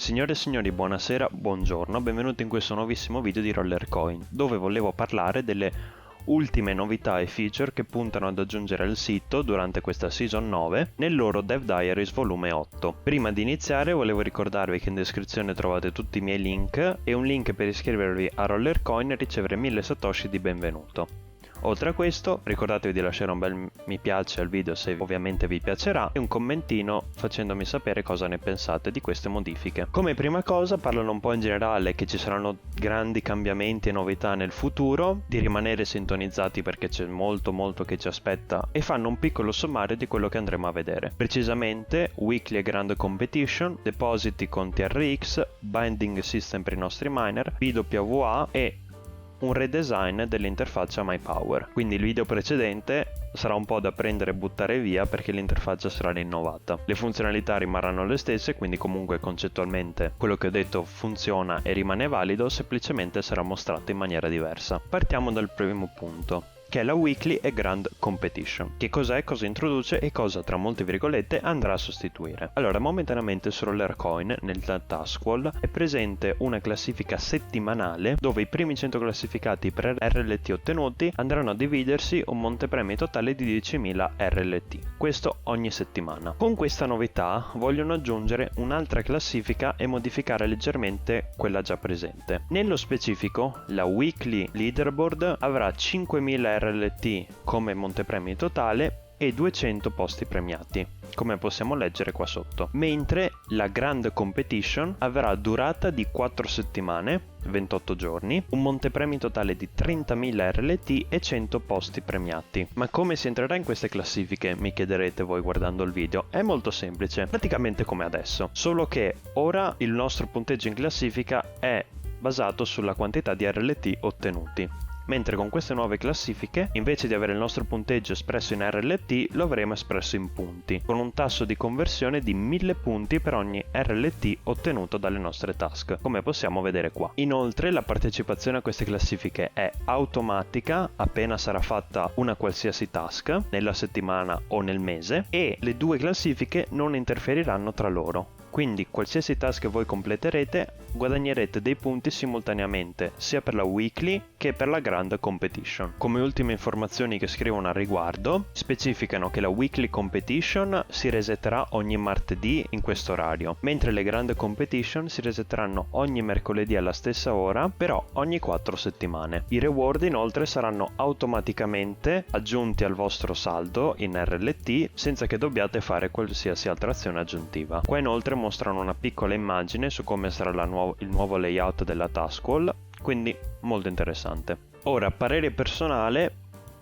Signore e signori, buonasera, buongiorno, benvenuti in questo nuovissimo video di Rollercoin, dove volevo parlare delle ultime novità e feature che puntano ad aggiungere al sito durante questa Season 9 nel loro Dev Diaries volume 8. Prima di iniziare volevo ricordarvi che in descrizione trovate tutti i miei link e un link per iscrivervi a Rollercoin e ricevere 1000 satoshi di benvenuto. Oltre a questo, ricordatevi di lasciare un bel mi piace al video se ovviamente vi piacerà e un commentino facendomi sapere cosa ne pensate di queste modifiche. Come prima cosa parlano un po' in generale che ci saranno grandi cambiamenti e novità nel futuro, di rimanere sintonizzati perché c'è molto che ci aspetta e fanno un piccolo sommario di quello che andremo a vedere. Precisamente weekly e grand competition, depositi con TRX, binding system per i nostri miner, BWA e un redesign dell'interfaccia MyPower. Quindi il video precedente sarà un po' da prendere e buttare via perché l'interfaccia sarà rinnovata. Le funzionalità rimarranno le stesse, quindi comunque concettualmente quello che ho detto funziona e rimane valido, semplicemente sarà mostrato in maniera diversa. Partiamo dal primo punto, che è la Weekly e Grand Competition. Che cos'è, cosa introduce e cosa, tra molte virgolette, andrà a sostituire. Allora, momentaneamente su Rollercoin, nella taskwall, è presente una classifica settimanale dove i primi 100 classificati per RLT ottenuti andranno a dividersi un montepremi totale di 10.000 RLT. Questo ogni settimana. Con questa novità vogliono aggiungere un'altra classifica e modificare leggermente quella già presente. Nello specifico, la Weekly Leaderboard avrà 5.000 RLT come montepremi totale e 200 posti premiati, come possiamo leggere qua sotto, mentre la Grand Competition avrà durata di 4 settimane, 28 giorni, un montepremi totale di 30.000 RLT e 100 posti premiati. Ma come si entrerà in queste classifiche, mi chiederete voi guardando il video? È molto semplice, praticamente come adesso, solo che ora il nostro punteggio in classifica è basato sulla quantità di RLT ottenuti. Mentre con queste nuove classifiche, invece di avere il nostro punteggio espresso in RLT, lo avremo espresso in punti, con un tasso di conversione di 1000 punti per ogni RLT ottenuto dalle nostre task, come possiamo vedere qua. Inoltre, la partecipazione a queste classifiche è automatica appena sarà fatta una qualsiasi task, nella settimana o nel mese, e le due classifiche non interferiranno tra loro. Quindi qualsiasi task che voi completerete guadagnerete dei punti simultaneamente sia per la weekly che per la grand competition. Come ultime informazioni che scrivono al riguardo, specificano che la weekly competition si resetterà ogni martedì in questo orario, mentre le grand competition si resetteranno ogni mercoledì alla stessa ora, però ogni 4 settimane. I reward inoltre saranno automaticamente aggiunti al vostro saldo in RLT senza che dobbiate fare qualsiasi altra azione aggiuntiva. Qua inoltre mostrano una piccola immagine su come sarà il nuovo layout della taskwall, quindi molto interessante. Ora, parere personale,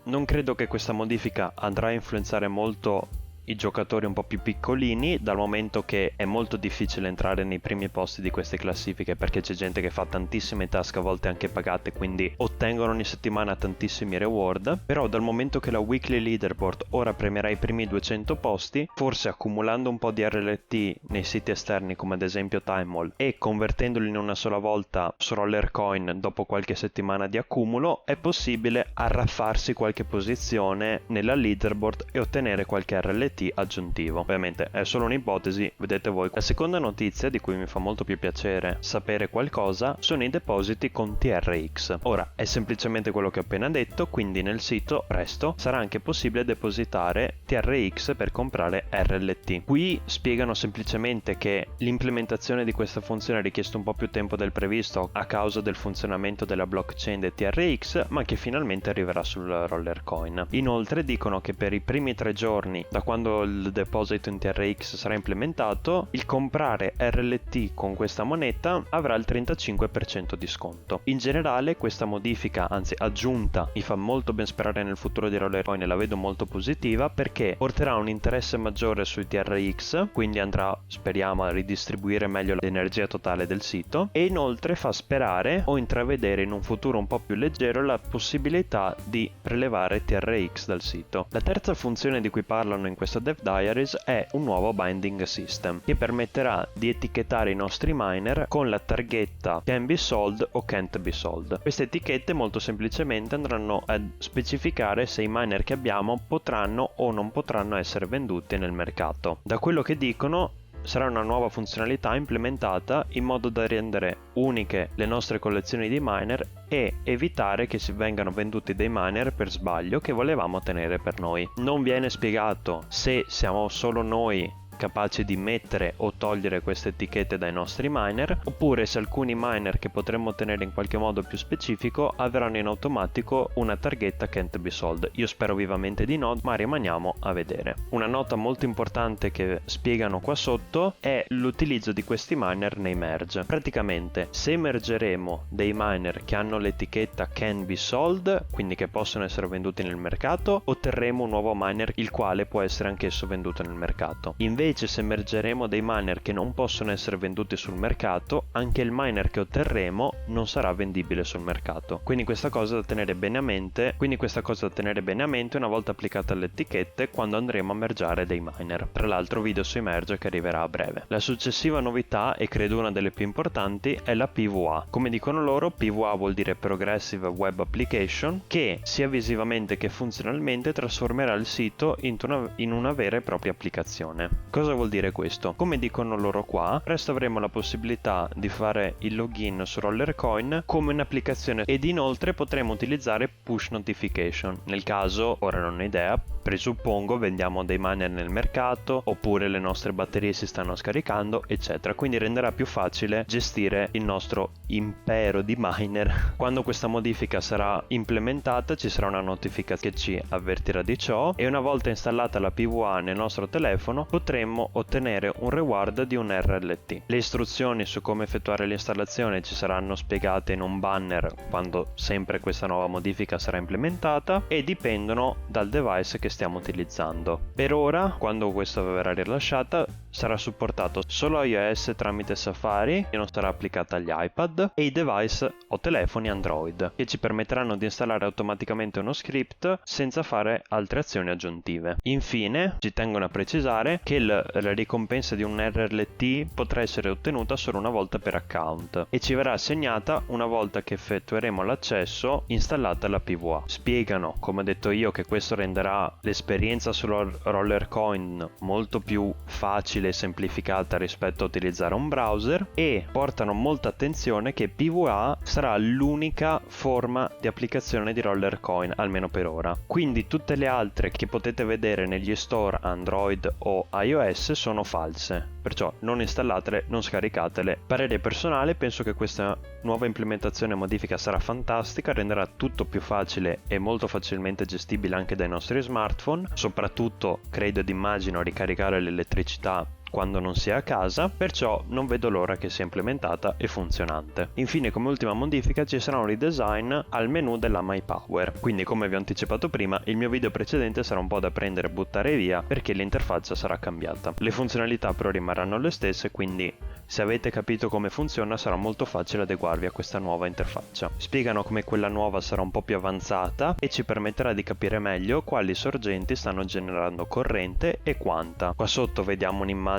non credo che questa modifica andrà a influenzare molto i giocatori un po' più piccolini, dal momento che è molto difficile entrare nei primi posti di queste classifiche perché c'è gente che fa tantissime task, a volte anche pagate, quindi ottengono ogni settimana tantissimi reward. Però dal momento che la weekly leaderboard ora premierà i primi 200 posti, forse accumulando un po' di RLT nei siti esterni come ad esempio Timewall e convertendoli in una sola volta su Rollercoin dopo qualche settimana di accumulo, è possibile arraffarsi qualche posizione nella leaderboard e ottenere qualche RLT aggiuntivo. Ovviamente è solo un'ipotesi, vedete voi. La seconda notizia di cui mi fa molto più piacere sapere qualcosa sono i depositi con TRX. Ora è semplicemente quello che ho appena detto, quindi nel sito presto sarà anche possibile depositare TRX per comprare RLT. Qui spiegano semplicemente che l'implementazione di questa funzione ha richiesto un po' più tempo del previsto a causa del funzionamento della blockchain di TRX, ma che finalmente arriverà sul Rollercoin. Inoltre dicono che per i primi 3 giorni da quando il deposito in TRX sarà implementato, il comprare RLT con questa moneta avrà il 35% di sconto. In generale questa modifica, anzi aggiunta, mi fa molto ben sperare nel futuro di Rollercoin e la vedo molto positiva perché porterà un interesse maggiore sui TRX, quindi andrà, speriamo, a ridistribuire meglio l'energia totale del sito, e inoltre fa sperare o intravedere in un futuro un po' più leggero la possibilità di prelevare TRX dal sito. La terza funzione di cui parlano in questo Dev Diaries è un nuovo binding system che permetterà di etichettare i nostri miner con la targhetta can be sold o can't be sold. Queste etichette molto semplicemente andranno a specificare se i miner che abbiamo potranno o non potranno essere venduti nel mercato. Da quello che dicono sarà una nuova funzionalità implementata in modo da rendere uniche le nostre collezioni di miner e evitare che si vengano venduti dei miner per sbaglio che volevamo tenere per noi. Non viene spiegato se siamo solo noi capaci di mettere o togliere queste etichette dai nostri miner, oppure se alcuni miner che potremmo ottenere in qualche modo più specifico avranno in automatico una targhetta can't be sold. Io spero vivamente di no, ma rimaniamo a vedere. Una nota molto importante che spiegano qua sotto è l'utilizzo di questi miner nei merge. Praticamente, se mergeremo dei miner che hanno l'etichetta can be sold, quindi che possono essere venduti nel mercato, otterremo un nuovo miner il quale può essere anch'esso venduto nel mercato. Invece se mergeremo dei miner che non possono essere venduti sul mercato, anche il miner che otterremo non sarà vendibile sul mercato. Quindi questa cosa da tenere bene a mente, una volta applicate le etichette quando andremo a mergiare dei miner. Tra l'altro video sui merge che arriverà a breve. La successiva novità, e credo una delle più importanti, è la PWA. Come dicono loro, PWA vuol dire Progressive Web Application, che sia visivamente che funzionalmente trasformerà il sito in una vera e propria applicazione. Cosa vuol dire questo? Come dicono loro qua, presto avremo la possibilità di fare il login su Rollercoin come un'applicazione ed inoltre potremo utilizzare push notification. Nel caso, ora non ho idea, presuppongo vendiamo dei miner nel mercato oppure le nostre batterie si stanno scaricando, eccetera. Quindi renderà più facile gestire il nostro impero di miner. Quando questa modifica sarà implementata ci sarà una notifica che ci avvertirà di ciò e una volta installata la PWA nel nostro telefono potremo ottenere un reward di un RLT. Le istruzioni su come effettuare l'installazione ci saranno spiegate in un banner quando sempre questa nuova modifica sarà implementata e dipendono dal device che stiamo utilizzando. Per ora, quando questo verrà rilasciata, sarà supportato solo iOS tramite Safari e non sarà applicata agli iPad e i device o telefoni Android, che ci permetteranno di installare automaticamente uno script senza fare altre azioni aggiuntive. Infine, ci tengono a precisare che la ricompensa di un RLT potrà essere ottenuta solo una volta per account e ci verrà assegnata una volta che effettueremo l'accesso installata la PWA. Spiegano, come ho detto io, che questo renderà l'esperienza su Rollercoin molto più facile e semplificata rispetto a utilizzare un browser e portano molta attenzione che PWA sarà l'unica forma di applicazione di Rollercoin, almeno per ora. Quindi tutte le altre che potete vedere negli store Android o iOS sono false, perciò non installatele, non scaricatele. Parere personale, penso che questa nuova implementazione e modifica sarà fantastica, renderà tutto più facile e molto facilmente gestibile anche dai nostri smartphone, soprattutto credo ed immagino ricaricare l'elettricità quando non si è a casa, perciò non vedo l'ora che sia implementata e funzionante. Infine, come ultima modifica ci sarà un redesign al menu della My Power, quindi come vi ho anticipato prima il mio video precedente sarà un po' da prendere e buttare via perché l'interfaccia sarà cambiata. Le funzionalità però rimarranno le stesse, quindi se avete capito come funziona sarà molto facile adeguarvi a questa nuova interfaccia. Spiegano come quella nuova sarà un po' più avanzata e ci permetterà di capire meglio quali sorgenti stanno generando corrente e quanta. Qua sotto vediamo un'immagine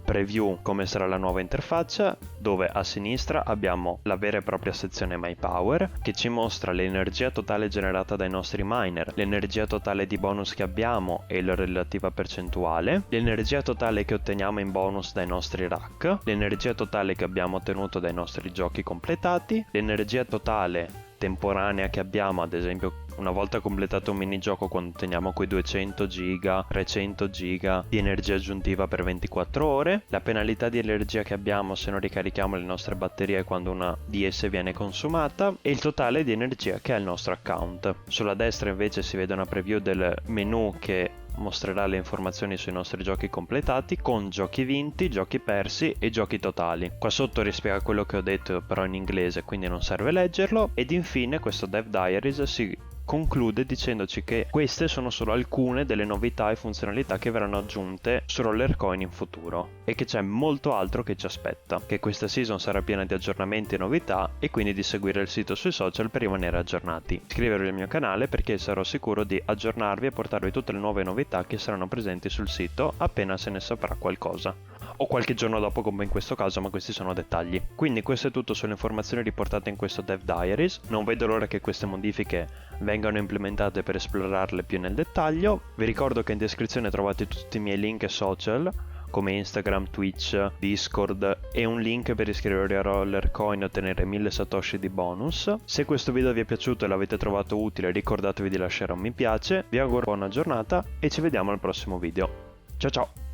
preview come sarà la nuova interfaccia, dove a sinistra abbiamo la vera e propria sezione My Power che ci mostra l'energia totale generata dai nostri miner, l'energia totale di bonus che abbiamo e la relativa percentuale, l'energia totale che otteniamo in bonus dai nostri rack, l'energia totale che abbiamo ottenuto dai nostri giochi completati, l'energia totale temporanea che abbiamo, ad esempio una volta completato un minigioco quando otteniamo quei 200 giga, 300 giga di energia aggiuntiva per 24 ore, la penalità di energia che abbiamo se non ricarichiamo le nostre batterie quando una di esse viene consumata e il totale di energia che ha il nostro account. Sulla destra invece si vede una preview del menu che mostrerà le informazioni sui nostri giochi completati con giochi vinti, giochi persi e giochi totali. Qua sotto rispiega quello che ho detto però in inglese, quindi non serve leggerlo. Ed infine questo Dev Diaries si conclude dicendoci che queste sono solo alcune delle novità e funzionalità che verranno aggiunte su Rollercoin in futuro e che c'è molto altro che ci aspetta, che questa season sarà piena di aggiornamenti e novità e quindi di seguire il sito sui social per rimanere aggiornati. Iscrivetevi al mio canale perché sarò sicuro di aggiornarvi e portarvi tutte le nuove novità che saranno presenti sul sito appena se ne saprà qualcosa, o qualche giorno dopo come in questo caso, ma questi sono dettagli. Quindi questo è tutto sulle informazioni riportate in questo Dev Diaries. Non vedo l'ora che queste modifiche vengano implementate per esplorarle più nel dettaglio. Vi ricordo che in descrizione trovate tutti i miei link social come Instagram, Twitch, Discord e un link per iscrivervi a Rollercoin e ottenere 1000 satoshi di bonus. Se questo video vi è piaciuto e l'avete trovato utile, ricordatevi di lasciare un mi piace. Vi auguro buona giornata e ci vediamo al prossimo video. Ciao ciao!